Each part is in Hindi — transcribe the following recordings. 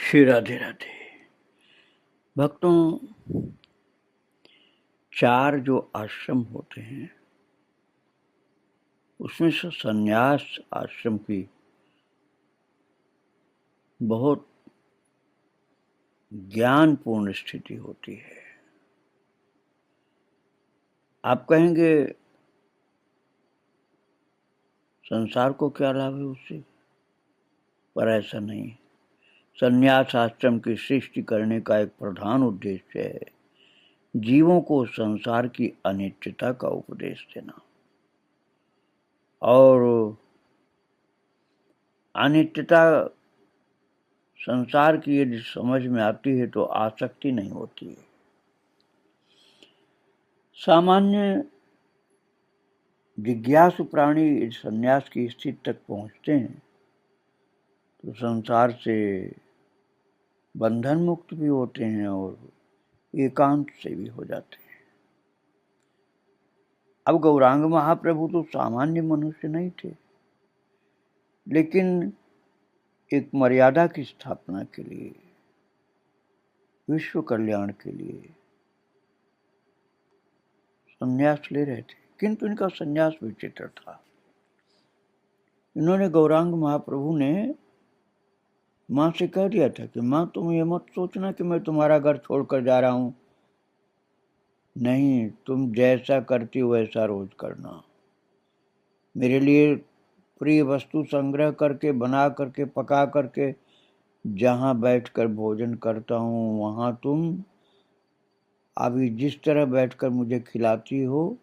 श्री राधे राधे। भक्तों, 4 जो आश्रम होते हैं उसमें से संन्यास आश्रम की बहुत ज्ञानपूर्ण स्थिति होती है। आप कहेंगे संसार को क्या लाभ है उससे, पर ऐसा नहीं। संन्यास आश्रम की सृष्टि करने का एक प्रधान उद्देश्य है जीवों को संसार की अनित्यता का उपदेश देना, और अनित्यता संसार की यदि समझ में आती है तो आसक्ति नहीं होती है। सामान्य जिज्ञासु प्राणी संन्यास की स्थिति तक पहुंचते हैं तो संसार से बंधन मुक्त भी होते हैं और एकांत से भी हो जाते हैं। अब गौरांग महाप्रभु तो सामान्य मनुष्य नहीं थे, लेकिन एक मर्यादा की स्थापना के लिए, विश्व कल्याण के लिए संन्यास ले रहे थे, किंतु इनका संन्यास विचित्र था। इन्होंने गौरांग महाप्रभु ने माँ से कह दिया था कि माँ, तुम ये मत सोचना कि मैं तुम्हारा घर छोड़कर जा रहा हूं, नहीं, तुम जैसा करती हो वैसा रोज करना। मेरे लिए प्रिय वस्तु संग्रह करके, बना करके, पका करके जहां बैठकर भोजन करता हूं वहां तुम अभी जिस तरह बैठकर मुझे खिलाती हो,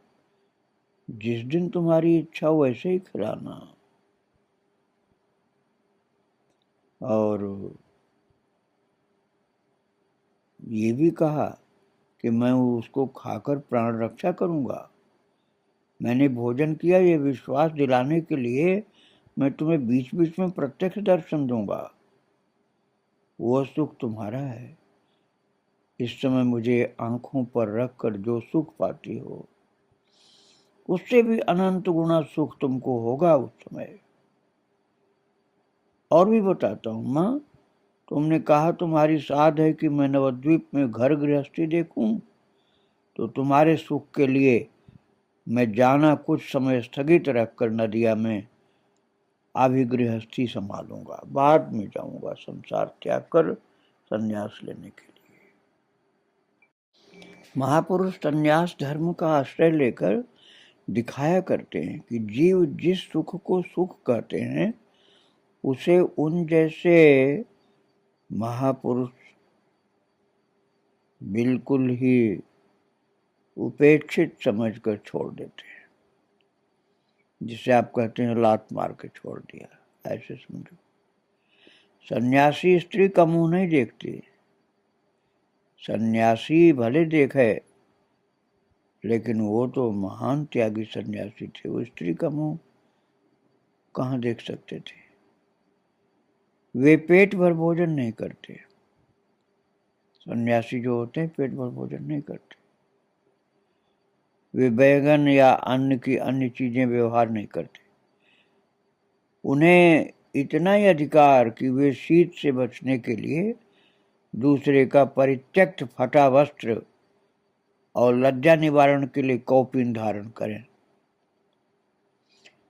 जिस दिन तुम्हारी इच्छा हो वैसे ही खिलाना। और ये भी कहा कि मैं उसको खाकर प्राण रक्षा करूंगा। मैंने भोजन किया ये विश्वास दिलाने के लिए मैं तुम्हें बीच बीच में प्रत्यक्ष दर्शन दूंगा। वो सुख तुम्हारा है। इस समय मुझे आंखों पर रखकर जो सुख पाती हो उससे भी अनंत गुना सुख तुमको होगा उस समय। और भी बताता हूं माँ, तुमने कहा तुम्हारी साध है कि मैं नवद्वीप में घर गृहस्थी देखूं, तो तुम्हारे सुख के लिए मैं जाना कुछ समय स्थगित रखकर नदिया में अभी गृहस्थी संभालूंगा, बाद में जाऊंगा संसार त्याग कर संन्यास लेने के लिए। महापुरुष संन्यास धर्म का आश्रय लेकर दिखाया करते हैं कि जीव जिस सुख को सुख कहते हैं उसे उन जैसे महापुरुष बिल्कुल ही उपेक्षित समझकर छोड़ देते हैं, जिसे आप कहते हैं लात मार के छोड़ दिया, ऐसे समझो। सन्यासी स्त्री का मुंह नहीं देखती। सन्यासी भले देखे, लेकिन वो तो महान त्यागी सन्यासी थे, वो स्त्री का मुंह कहाँ देख सकते थे। वे पेट भर भोजन नहीं करते। सन्यासी जो होते हैं पेट भर भोजन नहीं करते। वे बैगन या अन्न की अन्य चीजें व्यवहार नहीं करते। उन्हें इतना ही अधिकार कि वे शीत से बचने के लिए दूसरे का परित्यक्त फटा वस्त्र और लज्जा निवारण के लिए कौपीन धारण करें।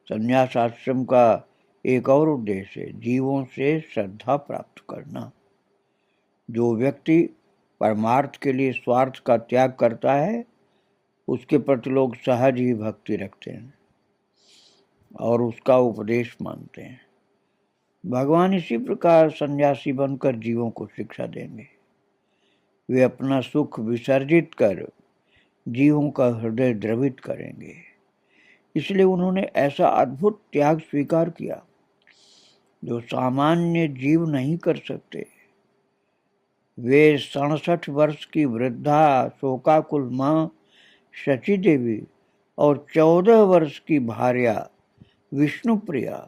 संन्यास आश्रम का एक और उद्देश्य है जीवों से श्रद्धा प्राप्त करना। जो व्यक्ति परमार्थ के लिए स्वार्थ का त्याग करता है उसके प्रति लोग सहज ही भक्ति रखते हैं और उसका उपदेश मानते हैं। भगवान इसी प्रकार सन्यासी बनकर जीवों को शिक्षा देंगे। वे अपना सुख विसर्जित कर जीवों का हृदय द्रवित करेंगे। इसलिए उन्होंने ऐसा अद्भुत त्याग स्वीकार किया जो सामान्य जीव नहीं कर सकते। वे 67 वर्ष की वृद्धा शोकाकुल मां शची देवी और 14 वर्ष की भार्या विष्णुप्रिया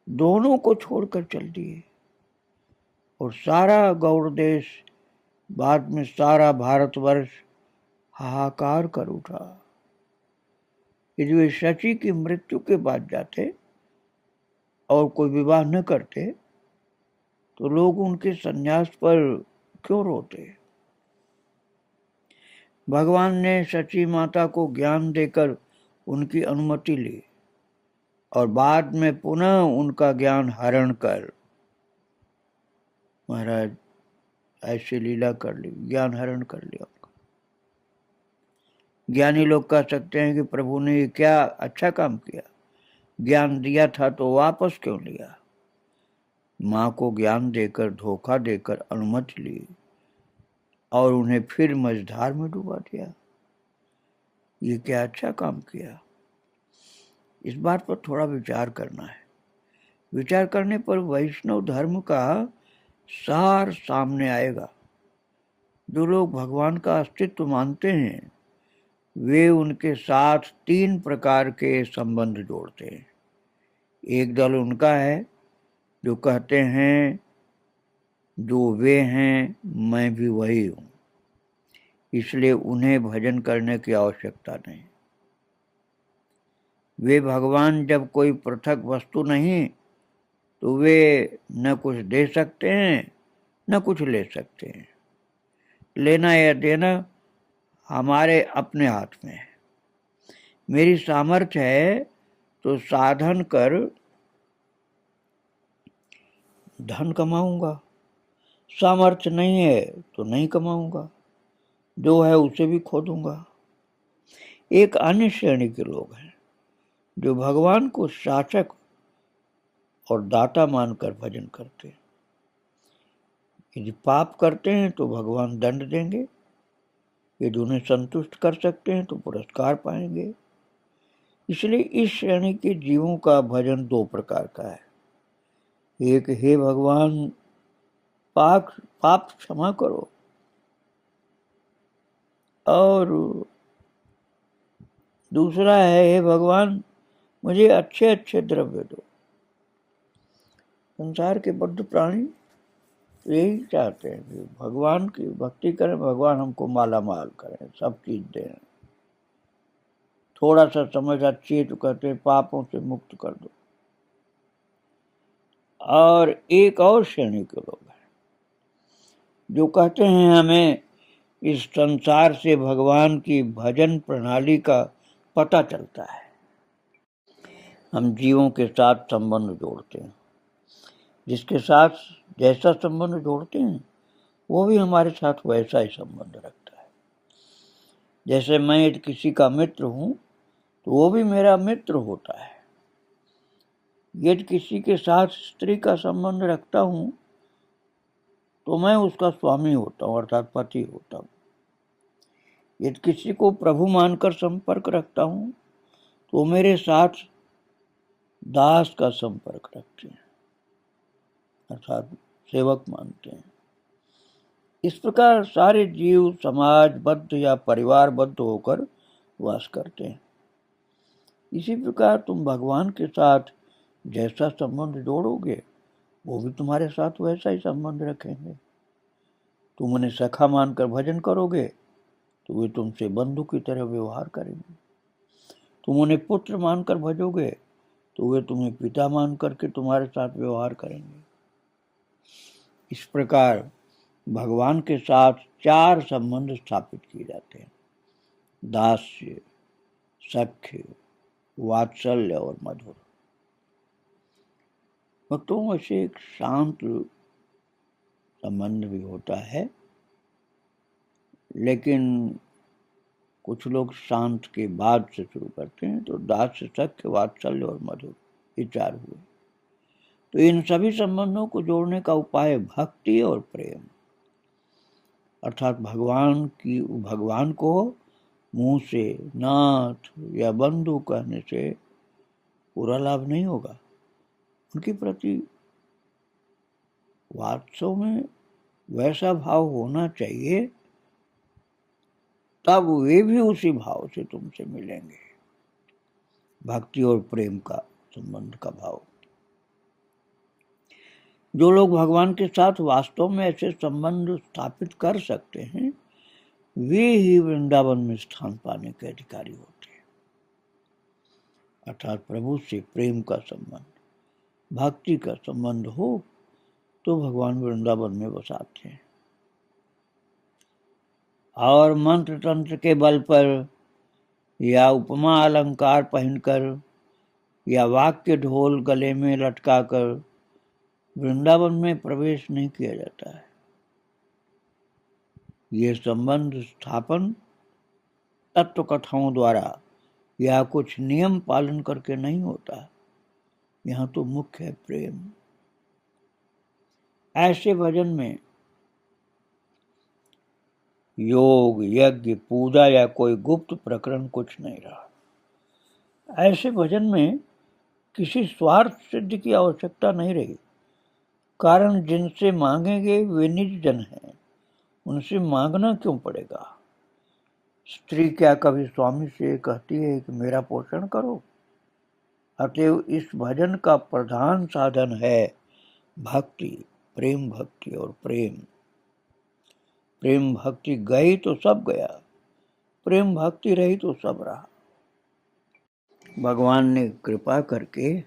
दोनों को छोड़कर चल दिए और सारा गौड़ देश, बाद में सारा भारतवर्ष हाहाकार कर उठा। यदि वे शची की मृत्यु के बाद जाते और कोई विवाह न करते तो लोग उनके संन्यास पर क्यों रोते? भगवान ने सची माता को ज्ञान देकर उनकी अनुमति ली और बाद में पुनः उनका ज्ञान हरण कर, महाराज ऐसी लीला कर ली, ज्ञान हरण कर लिया। ज्ञानी लोग कह सकते हैं कि प्रभु ने क्या अच्छा काम किया, ज्ञान दिया था तो वापस क्यों लिया? माँ को ज्ञान देकर, धोखा देकर अनुमति ली और उन्हें फिर मझधार में डुबा दिया। ये क्या अच्छा काम किया? इस बात पर थोड़ा विचार करना है। विचार करने पर वैष्णव धर्म का सार सामने आएगा। जो लोग भगवान का अस्तित्व मानते हैं वे उनके साथ 3 प्रकार के संबंध जोड़ते हैं। एक दल उनका है जो कहते हैं जो वे हैं मैं भी वही हूँ, इसलिए उन्हें भजन करने की आवश्यकता नहीं। वे भगवान जब कोई पृथक वस्तु नहीं तो वे न कुछ दे सकते हैं न कुछ ले सकते हैं। लेना या देना हमारे अपने हाथ में है। मेरी सामर्थ्य है तो साधन कर धन कमाऊंगा, सामर्थ्य नहीं है तो नहीं कमाऊंगा, जो है उसे भी खो दूंगा। एक अन्य श्रेणी के लोग हैं जो भगवान को शासक और दाता मानकर भजन करते हैं। यदि पाप करते हैं तो भगवान दंड देंगे, यदि उन्हें संतुष्ट कर सकते हैं तो पुरस्कार पाएंगे। इसलिए इस श्रेणी के जीवों का भजन 2 प्रकार का है। एक, हे भगवान पाप क्षमा करो, और दूसरा है, हे भगवान मुझे अच्छे अच्छे द्रव्य दो। संसार के बद्ध प्राणी यही चाहते हैं कि भगवान की भक्ति करें, भगवान हमको माला माल करें, सब चीज दें। थोड़ा सा समझ अच्छी है तो कहते हैं पापों से मुक्त कर दो। और एक और श्रेणी के लोग हैं जो कहते हैं हमें इस संसार से भगवान की भजन प्रणाली का पता चलता है। हम जीवों के साथ संबंध जोड़ते हैं, जिसके साथ जैसा संबंध जोड़ते हैं वो भी हमारे साथ वैसा ही संबंध रखता है। जैसे मैं यदि किसी का मित्र हूँ तो वो भी मेरा मित्र होता है। यदि किसी के साथ स्त्री का संबंध रखता हूँ तो मैं उसका स्वामी होता हूँ, अर्थात पति होता हूँ। यदि किसी को प्रभु मानकर संपर्क रखता हूँ तो मेरे साथ दास का संपर्क रखते हैं, अर्थात सेवक मानते हैं। इस प्रकार सारे जीव समाजबद्ध या परिवारबद्ध होकर वास करते हैं। इसी प्रकार तुम भगवान के साथ जैसा संबंध जोड़ोगे वो भी तुम्हारे साथ वैसा ही संबंध रखेंगे। तुम उन्हें सखा मानकर भजन करोगे तो वे तुमसे बंधु की तरह व्यवहार करेंगे। तुम उन्हें पुत्र मानकर भजोगे तो वे तुम्हें पिता मान करके तुम्हारे साथ व्यवहार करेंगे। इस प्रकार भगवान के साथ 4 संबंध स्थापित किए जाते हैं: दास्य, सख्य, वात्सल्य और मधुर। भक्तों में से एक शांत संबंध भी होता है, लेकिन कुछ लोग शांत के बाद से शुरू करते हैं। तो दास्य, सख्य, वात्सल्य और मधुर, ये 4 हुए। तो इन सभी संबंधों को जोड़ने का उपाय भक्ति और प्रेम, अर्थात भगवान को मुंह से नाथ या बंधु कहने से पूरा लाभ नहीं होगा। उनके प्रति वास्तव में वैसा भाव होना चाहिए, तब वे भी उसी भाव से तुमसे मिलेंगे। भक्ति और प्रेम का संबंध का भाव। जो लोग भगवान के साथ वास्तव में ऐसे संबंध स्थापित कर सकते हैं वे ही वृंदावन में स्थान पाने के अधिकारी होते हैं। अर्थात प्रभु से प्रेम का संबंध, भक्ति का संबंध हो तो भगवान वृंदावन में बसाते हैं। और मंत्र तंत्र के बल पर या उपमा अलंकार पहनकर या वाक्य ढोल गले में लटकाकर वृंदावन में प्रवेश नहीं किया जाता है। ये संबंध स्थापन तत्व कथाओं द्वारा या कुछ नियम पालन करके नहीं होता। यहाँ तो मुख्य है प्रेम। ऐसे भजन में योग, यज्ञ, पूजा या कोई गुप्त प्रकरण कुछ नहीं रहा। ऐसे भजन में किसी स्वार्थ सिद्धि की आवश्यकता नहीं रही। कारण जिनसे मांगेंगे वे निज जन हैं, उनसे मांगना क्यों पड़ेगा। स्त्री क्या कभी स्वामी से कहती है कि मेरा पोषण करो। अतएव इस भजन का प्रधान साधन है भक्ति, प्रेम भक्ति। और प्रेम भक्ति गई तो सब गया, प्रेम भक्ति रही तो सब रहा। भगवान ने कृपा करके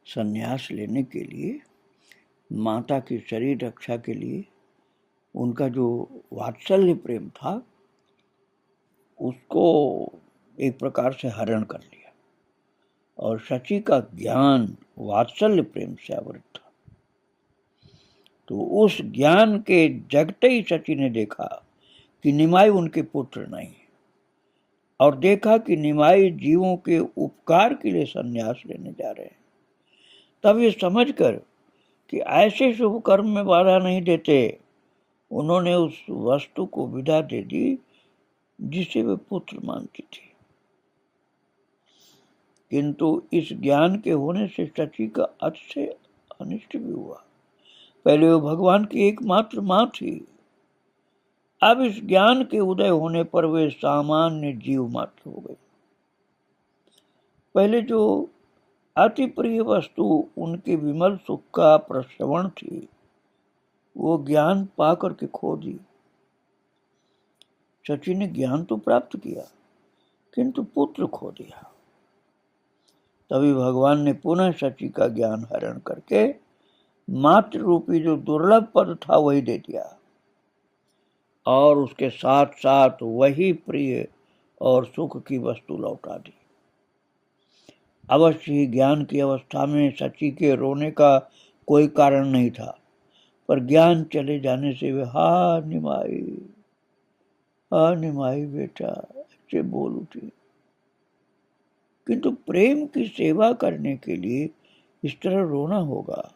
संन्यास लेने के लिए, माता की शरीर रक्षा के लिए उनका जो वात्सल्य प्रेम था उसको एक प्रकार से हरण कर लिया, और शची का ज्ञान वात्सल्य प्रेम से आवृत था। तो उस ज्ञान के जगते ही शची ने देखा कि निमाई उनके पुत्र नहीं, और देखा कि निमाई जीवों के उपकार के लिए संन्यास लेने जा रहे हैं। तब ये समझकर कि ऐसे शुभ कर्म में बाधा नहीं देते, उन्होंने उस वस्तु को विदा दे दी जिसे वे पुत्र मानती थी। किंतु इस ज्ञान के होने से शची का अतिशय अनिष्ट भी हुआ। पहले वो भगवान की एकमात्र मां थी, अब इस ज्ञान के उदय होने पर वे सामान्य जीव मात्र हो गए। पहले जो अति प्रिय वस्तु उनके विमल सुख का प्रश्रवण थी, वो ज्ञान पाकर के खो दी। शची ने ज्ञान तो प्राप्त किया किंतु पुत्र खो दिया। तभी भगवान ने पुनः शची का ज्ञान हरण करके मातृ रूपी जो दुर्लभ पद था वही दे दिया, और उसके साथ साथ वही प्रिय और सुख की वस्तु लौटा दी। अवश्य ही ज्ञान की अवस्था में शची के रोने का कोई कारण नहीं था, पर ज्ञान चले जाने से वे हा निमाई बेटा ऐसे बोल उठी। किंतु प्रेम की सेवा करने के लिए इस तरह रोना होगा,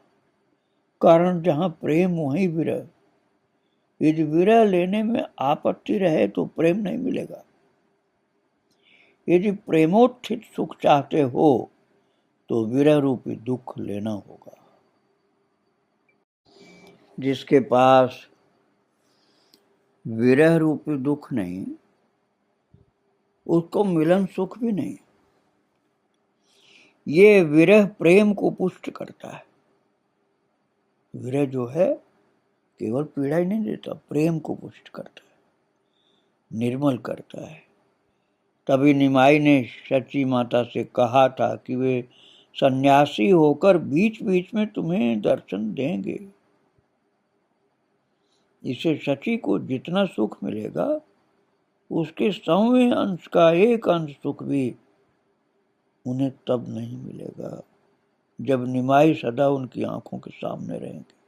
कारण जहां प्रेम वहीं विरह। यदि विरह लेने में आपत्ति रहे तो प्रेम नहीं मिलेगा। यदि प्रेमोत्थित सुख चाहते हो तो विरह रूपी दुख लेना होगा। जिसके पास विरह रूपी दुख नहीं, उसको मिलन सुख भी नहीं। ये विरह प्रेम को पुष्ट करता है। विरह जो है केवल पीड़ा ही नहीं देता, प्रेम को पुष्ट करता है, निर्मल करता है। तभी निमाई ने शची माता से कहा था कि वे सन्यासी होकर बीच बीच में तुम्हें दर्शन देंगे। इससे शची को जितना सुख मिलेगा उसके 100वें अंश का एक अंश सुख भी उन्हें तब नहीं मिलेगा जब निमाई सदा उनकी आंखों के सामने रहेंगे।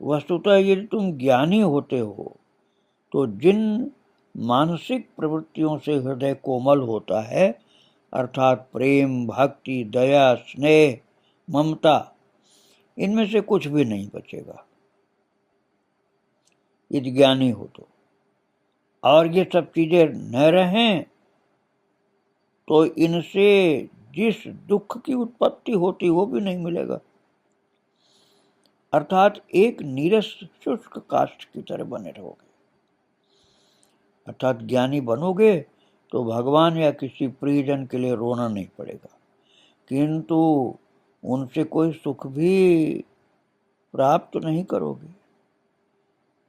वस्तुतः यदि तुम ज्ञानी होते हो तो जिन मानसिक प्रवृत्तियों से हृदय कोमल होता है, अर्थात प्रेम, भक्ति, दया, स्नेह, ममता, इनमें से कुछ भी नहीं बचेगा यदि ज्ञानी हो तो। और ये सब चीजें न रहें तो इनसे जिस दुख की उत्पत्ति होती वो भी नहीं मिलेगा। अर्थात एक नीरस शुष्क काष्ठ की तरह बने रहोगे। अर्थात ज्ञानी बनोगे तो भगवान या किसी प्रियजन के लिए रोना नहीं पड़ेगा, किंतु उनसे कोई सुख भी प्राप्त नहीं करोगे।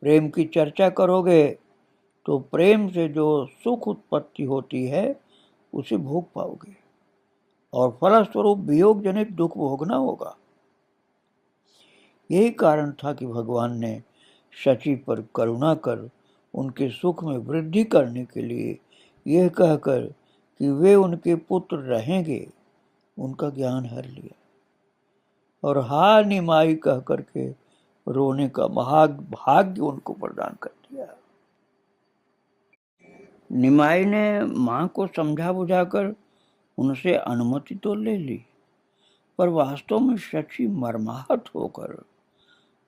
प्रेम की चर्चा करोगे तो प्रेम से जो सुख उत्पत्ति होती है उसे भोग पाओगे, और फलस्वरूप वियोग जनित दुख भोगना होगा। यही कारण था कि भगवान ने शची पर करुणा कर उनके सुख में वृद्धि करने के लिए यह कहकर कि वे उनके पुत्र रहेंगे, उनका ज्ञान हर लिया और हा निमाई कह करके रोने का भाग्य उनको प्रदान कर दिया। निमाई ने मां को समझा बुझाकर उनसे अनुमति तो ले ली, पर वास्तव में शची मर्माहत होकर,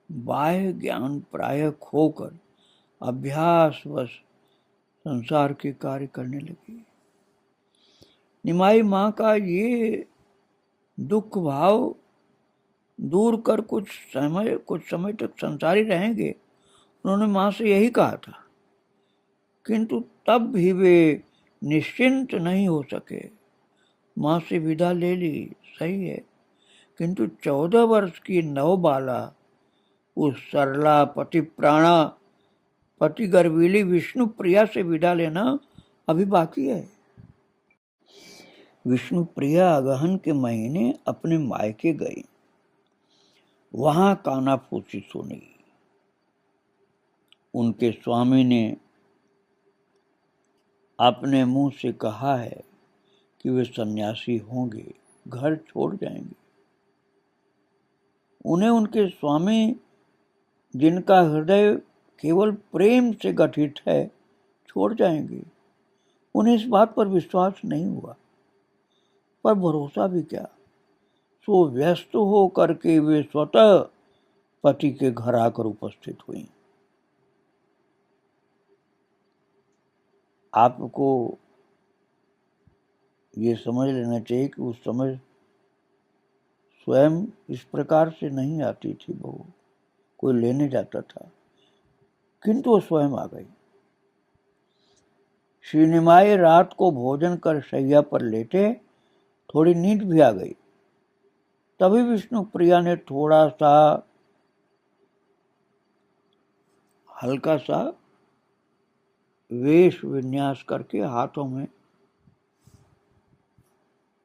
बाह्य ज्ञान प्राय खोकर अभ्यासवश संसार के कार्य करने लगी। निमाई मां का ये दुख भाव दूर कर कुछ समय तक संसारी रहेंगे, उन्होंने मां से यही कहा था, किंतु तब भी वे निश्चिंत नहीं हो सके। मां से विदा ले ली, सही है, किंतु 14 वर्ष की नवबाला उस सरला पतिप्राणा पति गर्वीली विष्णु प्रिया से विदा लेना अभी बाकी है। विष्णु प्रिया अगहन के महीने अपने मायके गई, वहां कानाफूसी सुनी। उनके स्वामी ने अपने मुंह से कहा है कि वे सन्यासी होंगे, घर छोड़ जाएंगे। उन्हें उनके स्वामी, जिनका हृदय केवल प्रेम से गठित है, छोड़ जाएंगे। उन्हें इस बात पर विश्वास नहीं हुआ, पर भरोसा भी क्या, सो व्यस्त हो करके वे स्वतः पति के घर आकर उपस्थित हुई। आपको ये समझ लेना चाहिए कि उस समय स्वयं इस प्रकार से नहीं आती थी बहू, कोई लेने जाता था, किंतु वो स्वयं आ गई। श्री निमाई रात को भोजन कर शैया पर लेटे, थोड़ी नींद भी आ गई। तभी विष्णु प्रिया ने थोड़ा सा हल्का सा वेश विन्यास करके हाथों में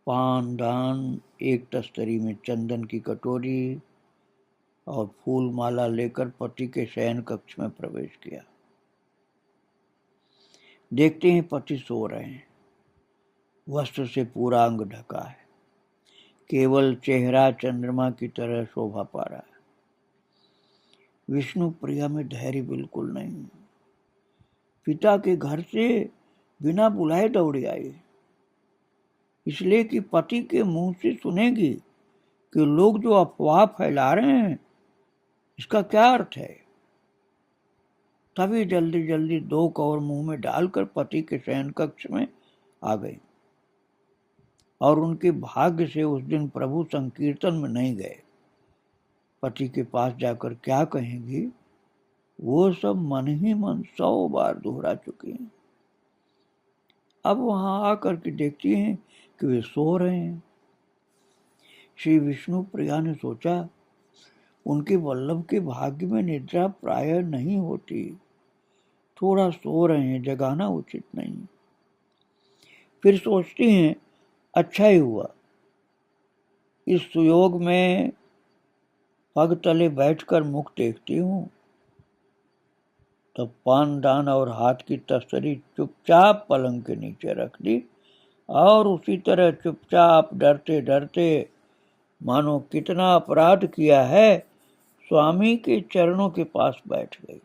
पान दान, एक तस्तरी में चंदन की कटोरी और फूल माला लेकर पति के शयन कक्ष में प्रवेश किया। देखते हैं पति सो रहे हैं, वस्त्र से पूरा अंग ढका है, केवल चेहरा चंद्रमा की तरह शोभा पा रहा है। विष्णु प्रिया में धैर्य बिल्कुल नहीं, पिता के घर से बिना बुलाए दौड़ी आई, इसलिए कि पति के मुंह से सुनेगी कि लोग जो अफवाह फैला रहे हैं इसका क्या अर्थ है। तभी जल्दी जल्दी 2 कौर मुंह में डालकर पति के शयन कक्ष में आ गई और उनके भाग्य से उस दिन प्रभु संकीर्तन में नहीं गए। पति के पास जाकर क्या कहेंगी, वो सब मन ही मन 100 बार दोहरा चुकी हैं। अब वहां आकर के देखती हैं कि वे सो रहे हैं। श्री विष्णु प्रिया ने सोचा, उनके वल्लभ के भाग्य में निद्रा प्राय नहीं होती, थोड़ा सो रहे हैं, जगाना उचित नहीं। फिर सोचती हैं, अच्छा ही हुआ, इस सुयोग में पग तले बैठकर मुख देखती हूं। तब पान दान और हाथ की तस्तरी चुपचाप पलंग के नीचे रख दी और उसी तरह चुपचाप डरते डरते, मानो कितना अपराध किया है, स्वामी के चरणों के पास बैठ गई।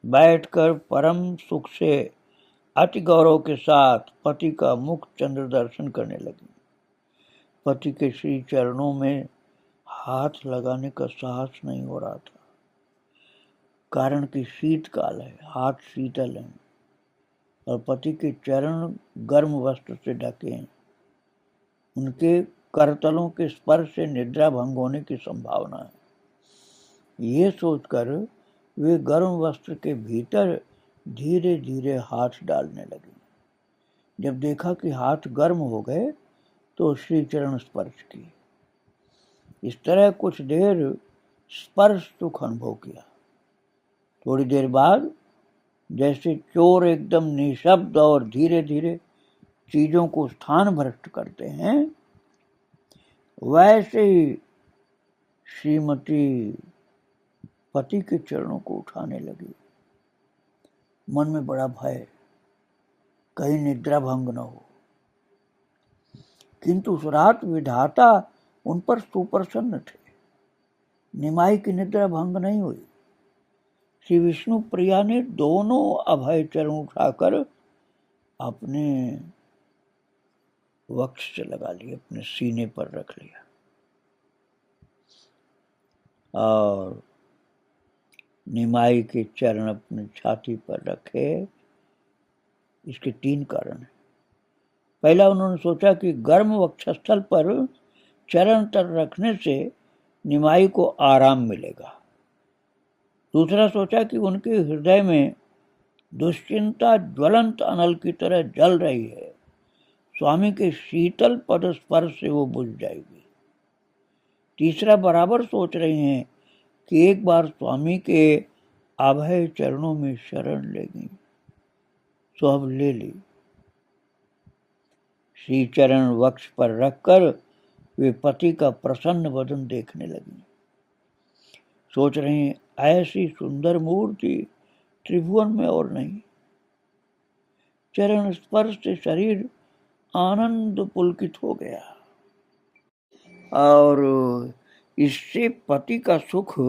बैठकर परम सुख से अति गौरव के साथ पति का मुख चंद्र दर्शन करने लगी। पति के श्री चरणों में हाथ लगाने का साहस नहीं हो रहा था, कारण कि शीतकाल है, हाथ शीतल हैं और पति के चरण गर्म वस्त्र से ढके हैं। उनके करतलों के स्पर्श से निद्रा भंग होने की संभावना है। ये सोचकर वे गर्म वस्त्र के भीतर धीरे धीरे हाथ डालने लगी। जब देखा कि हाथ गर्म हो गए तो श्री चरण स्पर्श किए। इस तरह कुछ देर स्पर्श सुख अनुभव किया। थोड़ी देर बाद जैसे चोर एकदम निशब्द और धीरे धीरे चीजों को स्थान भ्रष्ट करते हैं, वैसे ही श्रीमती पति के चरणों को उठाने लगी। मन में बड़ा भय, कहीं निद्रा भंग न हो। किंतु उस रात विधाता उन पर सुप्रसन्न थे। निमाई की निद्रा भंग नहीं हुई। श्री विष्णु प्रिया ने दोनों अभय चरण उठाकर अपने वक्ष से लगा लिए, अपने सीने पर रख लिया। और निमाई के चरण अपनी छाती पर रखे। इसके 3 कारण हैं। पहला, उन्होंने सोचा कि गर्म वक्षस्थल पर चरण तर रखने से निमाई को आराम मिलेगा। दूसरा, सोचा कि उनके हृदय में दुश्चिंता ज्वलंत अनल की तरह जल रही है, स्वामी के शीतल पद स्पर्श से वो बुझ जाएगी। तीसरा, बराबर सोच रही हैं कि एक बार स्वामी के अभय चरणों में शरण लेगी, तो अब ले ली। श्री चरण वक्ष पर रखकर वे पति का प्रसन्न वदन देखने लगी। सोच रही हैं, ऐसी सुंदर मूर्ति त्रिभुवन में और नहीं। चरण स्पर्श से शरीर आनंद पुलकित हो गया और इससे पति का सुख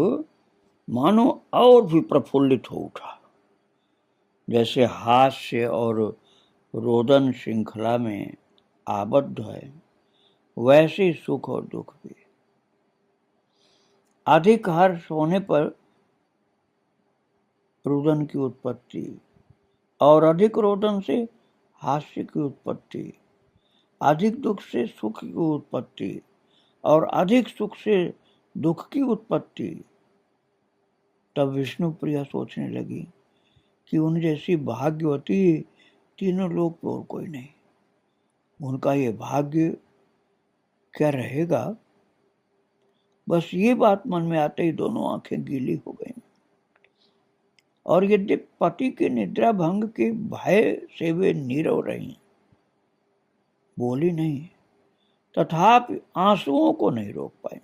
मानो और भी प्रफुल्लित हो उठा। जैसे हास्य और रोदन श्रृंखला में आबद्ध है, वैसे सुख और दुख भी। अधिक हर्ष होने पर रुदन की उत्पत्ति और अधिक रोदन से हास्य की उत्पत्ति, अधिक दुख से सुख की उत्पत्ति और अधिक सुख से दुख की उत्पत्ति। तब विष्णु प्रिया सोचने लगी कि उन जैसी भाग्यवती तीनों लोक में और कोई नहीं। उनका ये भाग्य क्या रहेगा। बस ये बात मन में आते ही दोनों आंखें गीली हो गईं। और यदि पति के निद्रा भंग के भय से वे नीरव रही, बोली नहीं, तथापि आंसुओं को नहीं रोक पाई।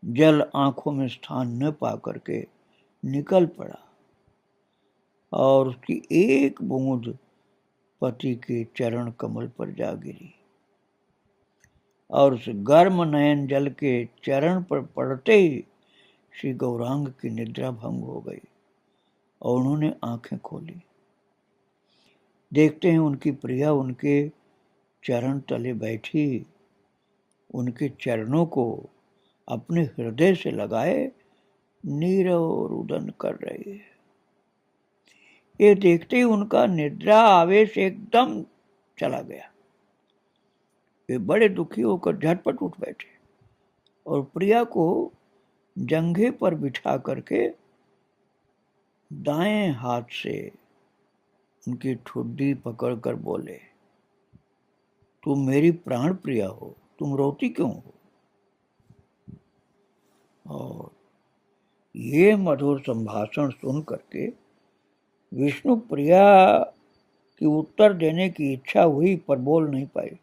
जल आंखों में स्थान न पा करके निकल पड़ा और उसकी एक बूंद पति के चरण कमल पर जा गिरी और उस गर्म नयन जल के चरण पर पड़ते ही श्री गौरांग की निद्रा भंग हो गई और उन्होंने आंखें खोली। देखते हैं उनकी प्रिया उनके चरण तले बैठी, उनके चरणों को अपने हृदय से लगाए नीरव रुदन कर रही है। ये देखते ही उनका निद्रा आवेश एकदम चला गया। वे बड़े दुखी होकर झटपट उठ बैठे और प्रिया को जंघे पर बिठा करके दाएं हाथ से उनकी ठुड्डी पकड़कर बोले, तुम मेरी प्राण प्रिया हो, तुम रोती क्यों हो। और ये मधुर संभाषण सुन करके विष्णु प्रिया की उत्तर देने की इच्छा हुई पर बोल नहीं पाई।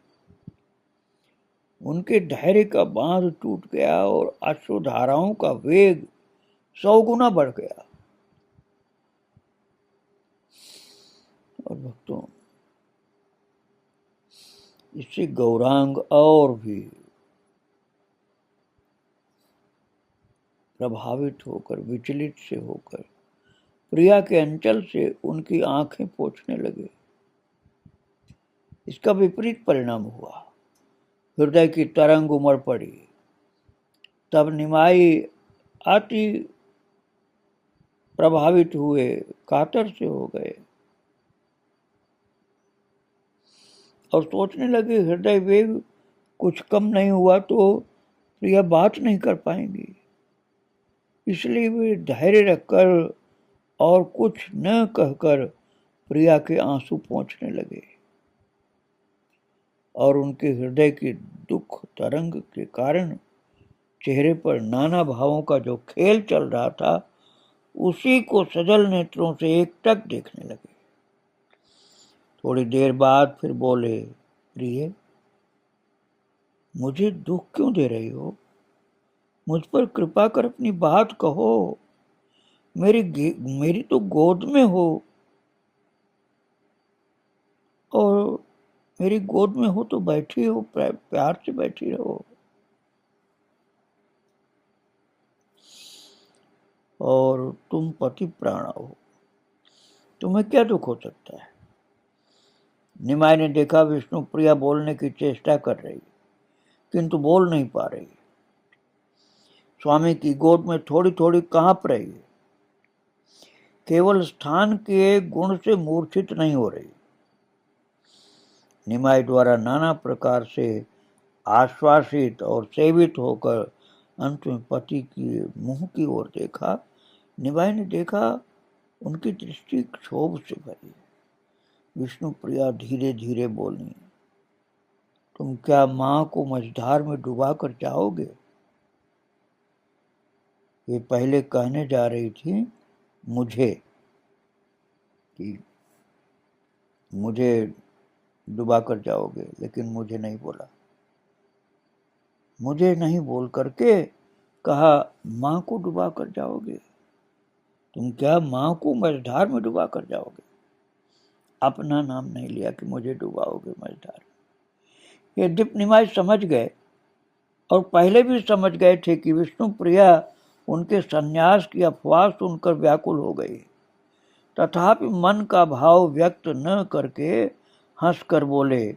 उनके धैर्य का बांध टूट गया और अश्रुधाराओं का वेग 100 गुना बढ़ गया। और भक्तों, इससे गौरांग और भी प्रभावित होकर, विचलित से होकर प्रिया के अंचल से उनकी आंखें पोंछने लगे। इसका विपरीत परिणाम हुआ। हृदय की तरंग उमड़ पड़ी। तब निमाई अति प्रभावित हुए, कातर से हो गए और सोचने लगे हृदय वेग कुछ कम नहीं हुआ तो प्रिया बात नहीं कर पाएंगी। इसलिए वे धैर्य रखकर और कुछ न कहकर प्रिया के आंसू पोंछने लगे और उनके हृदय की दुख तरंग के कारण चेहरे पर नाना भावों का जो खेल चल रहा था, उसी को सजल नेत्रों से एकटक देखने लगे। थोड़ी देर बाद फिर बोले, प्रिय, मुझे दुख क्यों दे रही हो। मुझ पर कृपा कर अपनी बात कहो, मेरी तो गोद में हो, और मेरी गोद में हो तो बैठी हो, प्यार से बैठी रहो। और तुम पति प्राण हो, तुम्हें क्या दुख हो सकता है? निमाई ने देखा विष्णु प्रिया बोलने की चेष्टा कर रही, किंतु बोल नहीं पा रही। स्वामी की गोद में थोड़ी थोड़ी कांप रही है, केवल स्थान के गुण से मूर्छित नहीं हो रही। निमाई द्वारा नाना प्रकार से आश्वासित और सेवित होकर अंत में पति की मुंह की ओर देखा। निमाई ने देखा उनकी दृष्टि क्षोभ से भरी। विष्णु प्रिया धीरे धीरे बोली, तुम क्या मां को मझधार में डुबा कर जाओगे? ये पहले कहने जा रही थी मुझे कि मुझे डुबा कर जाओगे, लेकिन मुझे नहीं बोला। मुझे नहीं बोल करके कहा मां को डुबा कर जाओगे। तुम क्या मां को मझधार में डुबा कर जाओगे? अपना नाम नहीं लिया कि मुझे डुबाओगे मझधार। ये दीप निमाई समझ गए, और पहले भी समझ गए थे कि विष्णु प्रिया उनके संन्यास की अफवाह सुनकर व्याकुल हो गई। तथापि मन का भाव व्यक्त न करके हंसकर बोले,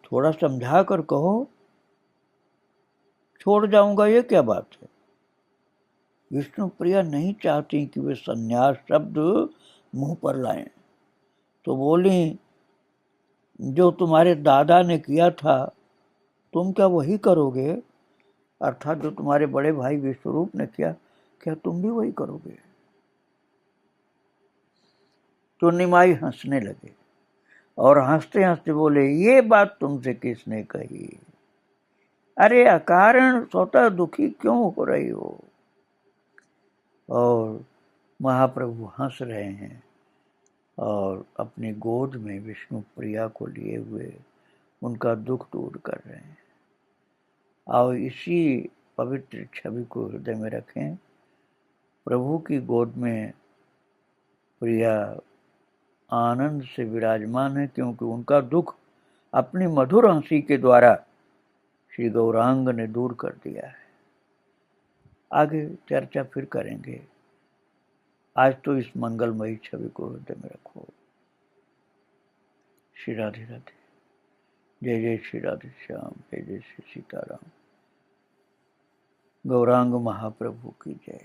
थोड़ा समझा कर कहो, छोड़ जाऊंगा ये क्या बात है? विष्णु प्रिया नहीं चाहती कि वे संन्यास शब्द मुंह पर लाएं, तो बोली, जो तुम्हारे दादा ने किया था तुम क्या वही करोगे? अर्थात जो तुम्हारे बड़े भाई विश्वरूप ने किया, क्या तुम भी वही करोगे? तो निमाई हंसने लगे और हंसते हंसते बोले, ये बात तुमसे किसने कही? अरे अकारण स्वतः दुखी क्यों हो रही हो? और महाप्रभु हंस रहे हैं और अपनी गोद में विष्णु प्रिया को लिए हुए उनका दुख दूर कर रहे हैं। आओ इसी पवित्र छवि को हृदय में रखें। प्रभु की गोद में प्रिया आनंद से विराजमान है, क्योंकि उनका दुख अपनी मधुर हंसी के द्वारा श्री गौरांग ने दूर कर दिया है। आगे चर्चा फिर करेंगे। आज तो इस मंगलमयी छवि को हृदय में रखो। श्री राधे राधे। जय जय श्री राधे श्याम, जय जय श्री सीताराम। गौरांग महाप्रभु की जय।